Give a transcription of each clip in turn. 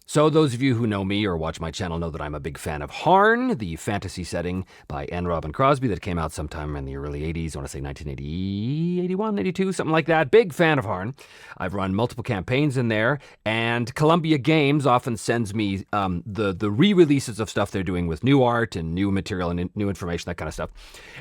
So those of you who know me or watch my channel know that I'm a big fan of Harn, the fantasy setting by N. Robin Crosby that came out sometime in the early 80s. I want to say 1980, 81, 82, something like that. Big fan of Harn. I've run multiple campaigns in there, and Columbia Games often sends me the re-releases of stuff they're doing with new art and new material and new information, that kind of stuff.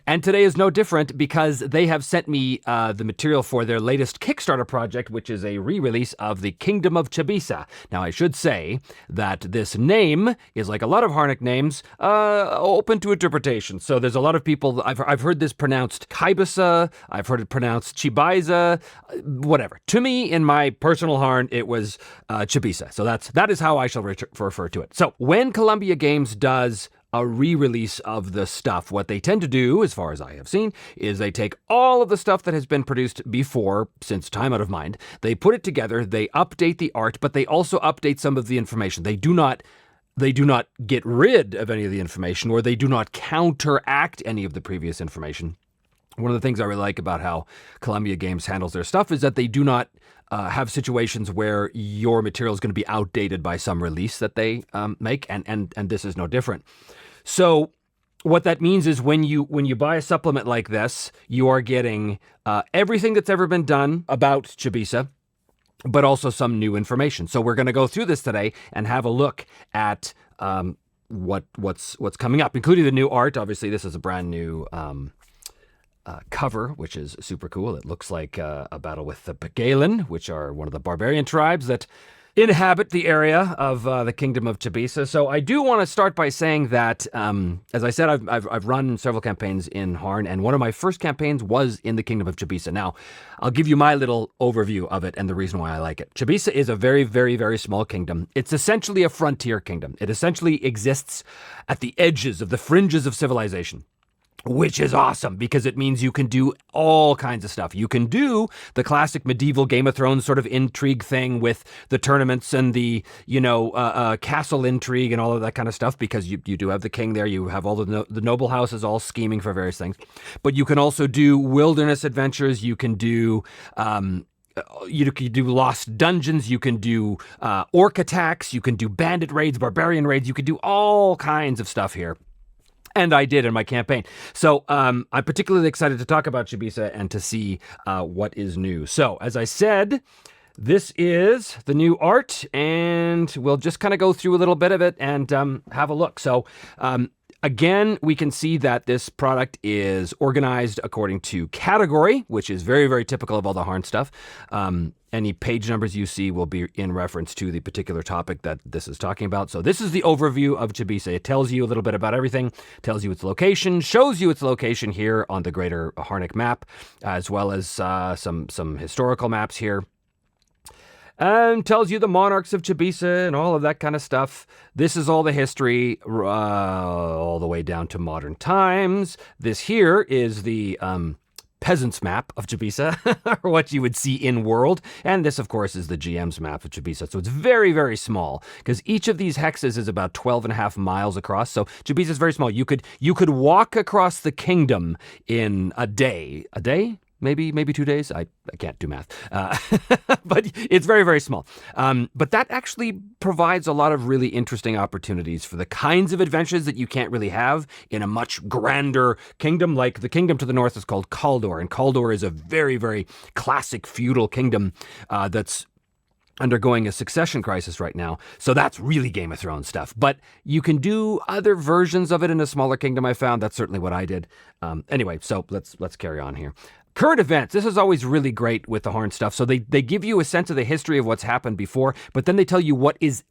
And today is no different because they have sent me the material for their latest Kickstarter project, which is a re-release of the Kingdom of Chybisa. Now, I should say that this name is, like a lot of Harnic names, open to interpretation. So there's a lot of people, I've heard this pronounced Chybisa, I've heard it pronounced Chybisa, whatever. To me, in my personal Harn, it was Chybisa. So that is how I shall refer to it. So when Columbia Games does a re-release of the stuff, what they tend to do, as far as I have seen, is they take all of the stuff that has been produced before, since time out of mind, they put it together, they update the art, but they also update some of the information. They do not get rid of any of the information, or they do not counteract any of the previous information. One of the things I really like about how Columbia Games handles their stuff is that they do not have situations where your material is going to be outdated by some release that they make, and this is no different. So what that means is when you buy a supplement like this, you are getting everything that's ever been done about Chybisa, but also some new information. So we're going to go through this today and have a look at what's coming up, including the new art. Obviously, this is a brand new cover, which is super cool. It looks like a battle with the Begalen, which are one of the barbarian tribes that inhabit the area of the Kingdom of Chybisa. So I do want to start by saying that, as I said, I've run several campaigns in Harn, and one of my first campaigns was in the Kingdom of Chybisa. Now, I'll give you my little overview of it and the reason why I like it. Chybisa is a very, very, very small kingdom. It's essentially a frontier kingdom. It essentially exists at the edges of the fringes of civilization, which is awesome because it means you can do all kinds of stuff. You can do the classic medieval Game of Thrones sort of intrigue thing with the tournaments and the, castle intrigue and all of that kind of stuff, because you do have the king there. You have all the noble houses all scheming for various things. But you can also do wilderness adventures. You can do you can do lost dungeons, you can do orc attacks, you can do bandit raids, barbarian raids, you can do all kinds of stuff here. And I did in my campaign. So I'm particularly excited to talk about Chybisa and to see what is new. So as I said, this is the new art, and we'll just kind of go through a little bit of it and have a look. So again, we can see that this product is organized according to category, which is very, very typical of all the Harn stuff. Any page numbers you see will be in reference to the particular topic that this is talking about. So this is the overview of Chybisa. It tells you a little bit about everything, tells you its location, shows you its location here on the greater Harnic map, as well as some historical maps here. And tells you the monarchs of Chybisa and all of that kind of stuff. This is all the history all the way down to modern times. This here is the peasant's map of Chybisa, or what you would see in world. And this, of course, is the GM's map of Chybisa. So it's very, very small, because each of these hexes is about 12.5 miles across. So Chybisa is very small. You could walk across the kingdom in a day. A day? Maybe 2 days. I can't do math, but it's very, very small. But that actually provides a lot of really interesting opportunities for the kinds of adventures that you can't really have in a much grander kingdom. Like the kingdom to the north is called Kaldor, and Kaldor is a very, very classic feudal kingdom that's undergoing a succession crisis right now. So that's really Game of Thrones stuff. But you can do other versions of it in a smaller kingdom, I found. That's certainly what I did. Anyway, so let's carry on here. Current events. This is always really great with the Harn stuff. So they give you a sense of the history of what's happened before, but then they tell you what is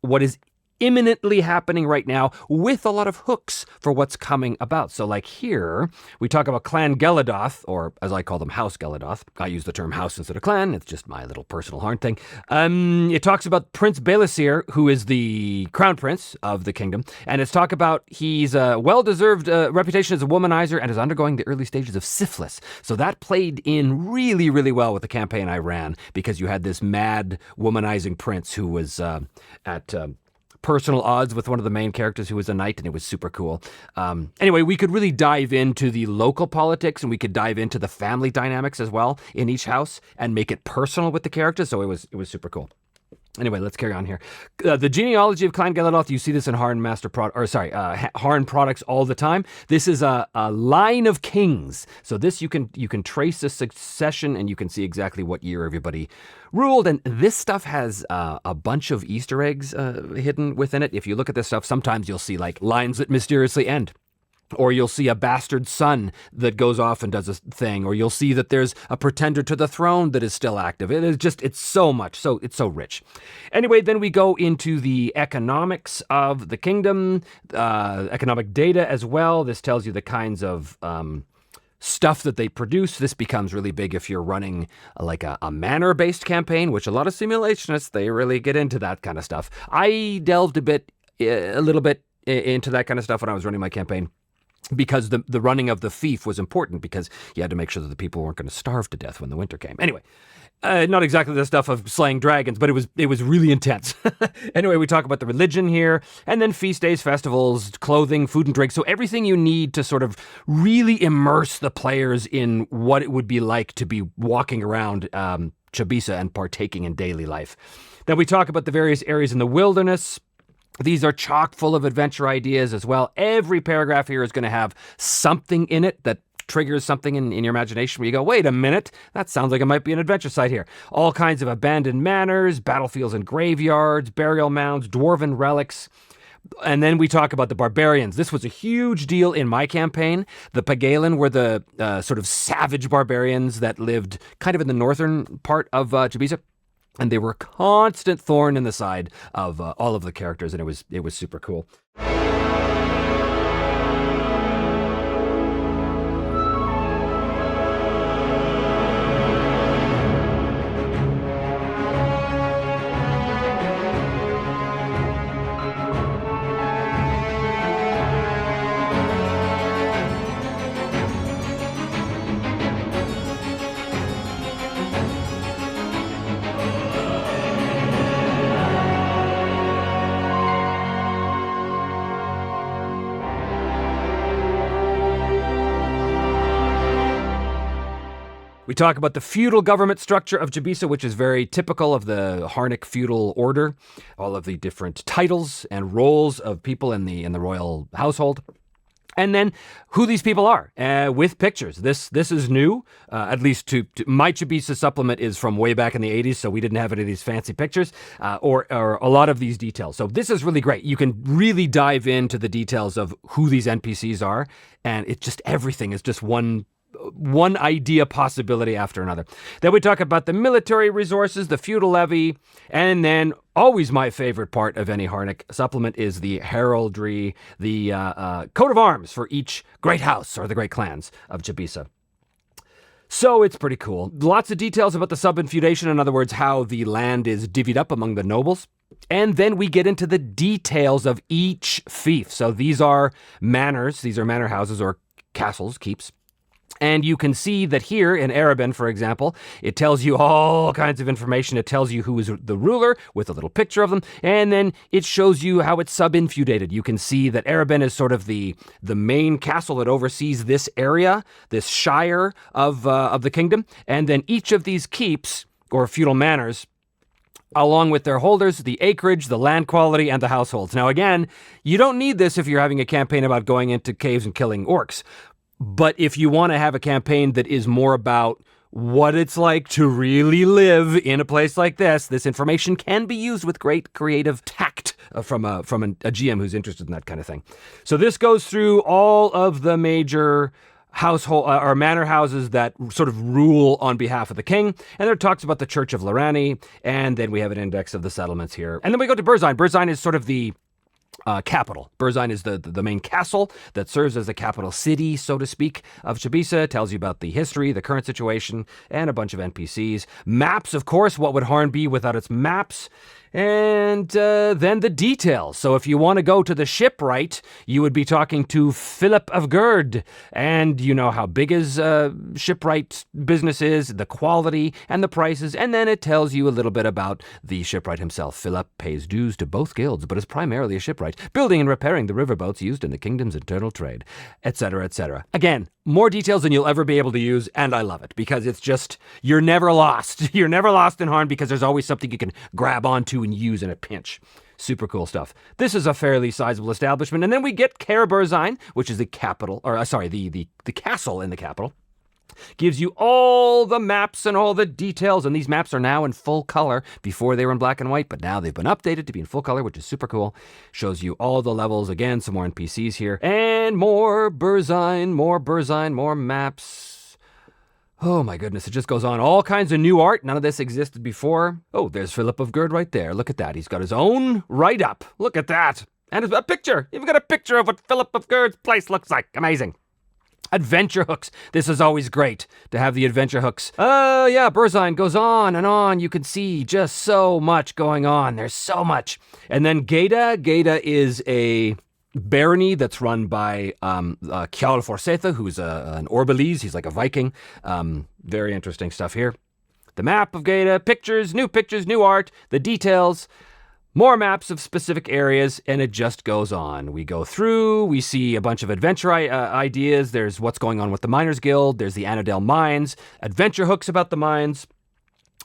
imminently happening right now, with a lot of hooks for what's coming about. So like here, we talk about Clan Geladoth, or as I call them, House Geladoth. I use the term house instead of clan. It's just my little personal Harn thing. It talks about Prince Balasir, who is the crown prince of the kingdom. And it's talk about he's a well-deserved reputation as a womanizer and is undergoing the early stages of syphilis. So that played in really, really well with the campaign I ran, because you had this mad womanizing prince who was at personal odds with one of the main characters who was a knight, and it was super cool. Anyway, we could really dive into the local politics, and we could dive into the family dynamics as well in each house and make it personal with the characters. So it was super cool. Anyway, let's carry on here. The genealogy of Clan Galadoth, you see this in Harn Harn products all the time. This is a line of kings. So this you can trace the succession, and you can see exactly what year everybody ruled. And this stuff has a bunch of Easter eggs hidden within it. If you look at this stuff, sometimes you'll see like lines that mysteriously end. Or you'll see a bastard son that goes off and does a thing. Or you'll see that there's a pretender to the throne that is still active. It's so much. It's so rich. Anyway, then we go into the economics of the kingdom, economic data as well. This tells you the kinds of stuff that they produce. This becomes really big if you're running like a manor-based campaign, which a lot of simulationists, they really get into that kind of stuff. I delved a little bit into that kind of stuff when I was running my campaign, because the running of the fief was important, because you had to make sure that the people weren't going to starve to death when the winter came. Anyway, not exactly the stuff of slaying dragons, but it was really intense. Anyway, we talk about the religion here, and then feast days, festivals, clothing, food and drink. So everything you need to sort of really immerse the players in what it would be like to be walking around Chybisa and partaking in daily life. Then we talk about the various areas in the wilderness. These are chock full of adventure ideas as well. Every paragraph here is going to have something in it that triggers something in your imagination where you go, wait a minute, that sounds like it might be an adventure site here. All kinds of abandoned manors, battlefields and graveyards, burial mounds, dwarven relics. And then we talk about the barbarians. This was a huge deal in my campaign. The Pagalan were the sort of savage barbarians that lived kind of in the northern part of Chybisa. And they were a constant thorn in the side of all of the characters, and it was super cool. We talk about the feudal government structure of Chybisa, which is very typical of the Harnic feudal order. All of the different titles and roles of people in the royal household. And then who these people are with pictures. This is new, at least to my Chybisa supplement is from way back in the 80s, so we didn't have any of these fancy pictures or a lot of these details. So this is really great. You can really dive into the details of who these NPCs are, and it's just everything is just one idea possibility after another. Then we talk about the military resources, the feudal levy, and then always my favorite part of any Harnic supplement is the heraldry, the coat of arms for each great house or the great clans of Chybisa. So it's pretty cool. Lots of details about the sub-infeudation, in other words, how the land is divvied up among the nobles. And then we get into the details of each fief. So these are manors, these are manor houses or castles, keeps. And you can see that here in Arabin, for example, it tells you all kinds of information. It tells you who is the ruler with a little picture of them. And then it shows you how it's sub-infeudated. You can see that Arabin is sort of the main castle that oversees this area, this shire of the kingdom. And then each of these keeps, or feudal manors, along with their holders, the acreage, the land quality, and the households. Now, again, you don't need this if you're having a campaign about going into caves and killing orcs. But if you want to have a campaign that is more about what it's like to really live in a place like this information can be used with great creative tact from a GM who's interested in that kind of thing. So this goes through all of the major household or manor houses that sort of rule on behalf of the king. And there talks about the Church of Lorani. And then we have an index of the settlements here. And then we go to Burzine. Burzine is sort of the capital. Burzine is the main castle that serves as the capital city, so to speak, of Chybisa. It tells you about the history, the current situation, and a bunch of NPCs. Maps, of course. What would Harn be without its maps? And then the details. So if you want to go to the Shipright, you would be talking to Philip of Gerd. And you know how big his Shipright business is, the quality, and the prices. And then it tells you a little bit about the Shipright himself. Philip pays dues to both guilds, but is primarily a shipwright, building and repairing the riverboats used in the kingdom's internal trade, etc., etc. Again, more details than you'll ever be able to use, and I love it because it's just, you're never lost. You're never lost in Harn because there's always something you can grab onto and use in a pinch. Super cool stuff. This is a fairly sizable establishment. And then we get Kerberzine, which is the capital, or the castle in the capital. Gives you all the maps and all the details, and these maps are now in full color. Before they were in black and white, but now they've been updated to be in full color, which is super cool. Shows you all the levels. Again, some more NPCs here. And more Berzine, more maps. Oh my goodness, it just goes on. All kinds of new art. None of this existed before. Oh, there's Philip of Gerd right there. Look at that. He's got his own write-up. Look at that. And a picture. You've got a picture of what Philip of Gerd's place looks like. Amazing. Adventure hooks. This is always great to have the adventure hooks. Yeah, Berzine goes on and on. You can see just so much going on. There's so much. And then Geda. Geda is a barony that's run by Kjall Forsetha, who's an Orbalese. He's like a Viking. Very interesting stuff here. The map of Geda, pictures, new art, the details. More maps of specific areas, and it just goes on. We go through, we see a bunch of adventure ideas. There's what's going on with the Miners Guild. There's the Anadel Mines, adventure hooks about the mines.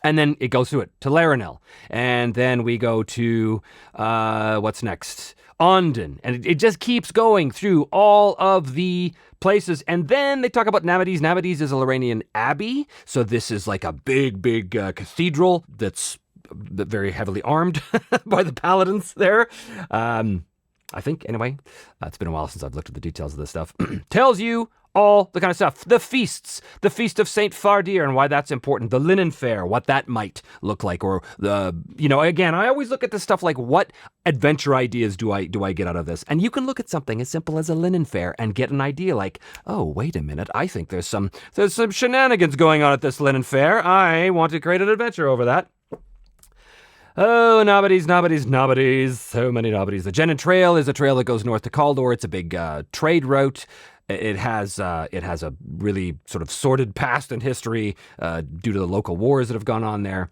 And then it goes through it to Laranel. And then we go to, what's next? Onden. And it just keeps going through all of the places. And then they talk about Nabades. Nabades is a Loranian abbey. So this is like a big cathedral that's very heavily armed by the paladins there. I think, anyway. It's been a while since I've looked at the details of this stuff. Tells you all the kind of stuff. The feasts. The Feast of St. Fardir and why that's important. The Linen Fair, what that might look like. Or, again, I always look at this stuff like, what adventure ideas do I get out of this? And you can look at something as simple as a Linen Fair and get an idea like, oh, wait a minute. I think there's some shenanigans going on at this Linen Fair. I want to create an adventure over that. Oh, Nabades. So many Nabades. The Genin Trail is a trail that goes north to Kaldor. It's a big trade route. It has a really sort of sordid past and history due to the local wars that have gone on there.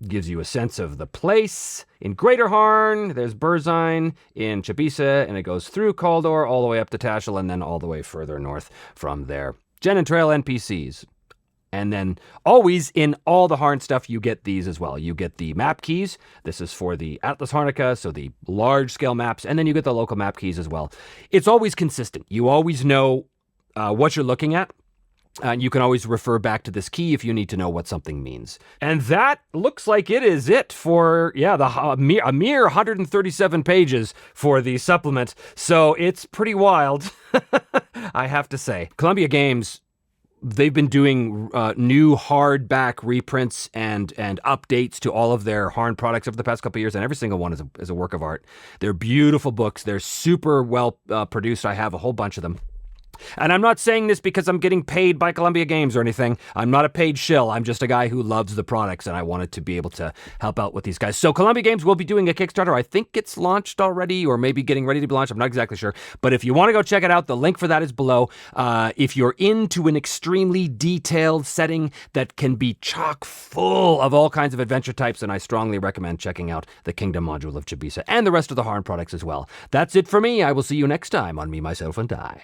Gives you a sense of the place. In Greater Harn, there's Berzine. In Chybisa, and it goes through Kaldor all the way up to Tashel, and then all the way further north from there. Genin Trail NPCs. And then always in all the Harn stuff, you get these as well. You get the map keys. This is for the Atlas Harnica, so the large-scale maps. And then you get the local map keys as well. It's always consistent. You always know what you're looking at. And you can always refer back to this key if you need to know what something means. And that looks like it is it for, a mere 137 pages for the supplement. So it's pretty wild, I have to say. Columbia Games, they've been doing new hardback reprints and updates to all of their Harn products over the past couple of years, and every single one is a work of art. They're beautiful books. They're super well produced. I have a whole bunch of them. And I'm not saying this because I'm getting paid by Columbia Games or anything. I'm not a paid shill. I'm just a guy who loves the products, and I wanted to be able to help out with these guys. So Columbia Games will be doing a Kickstarter. I think it's launched already, or maybe getting ready to be launched. I'm not exactly sure. But if you want to go check it out, the link for that is below. If you're into an extremely detailed setting that can be chock full of all kinds of adventure types, then I strongly recommend checking out the Kingdom module of Chybisa and the rest of the Harn products as well. That's it for me. I will see you next time on Me, Myself, and I.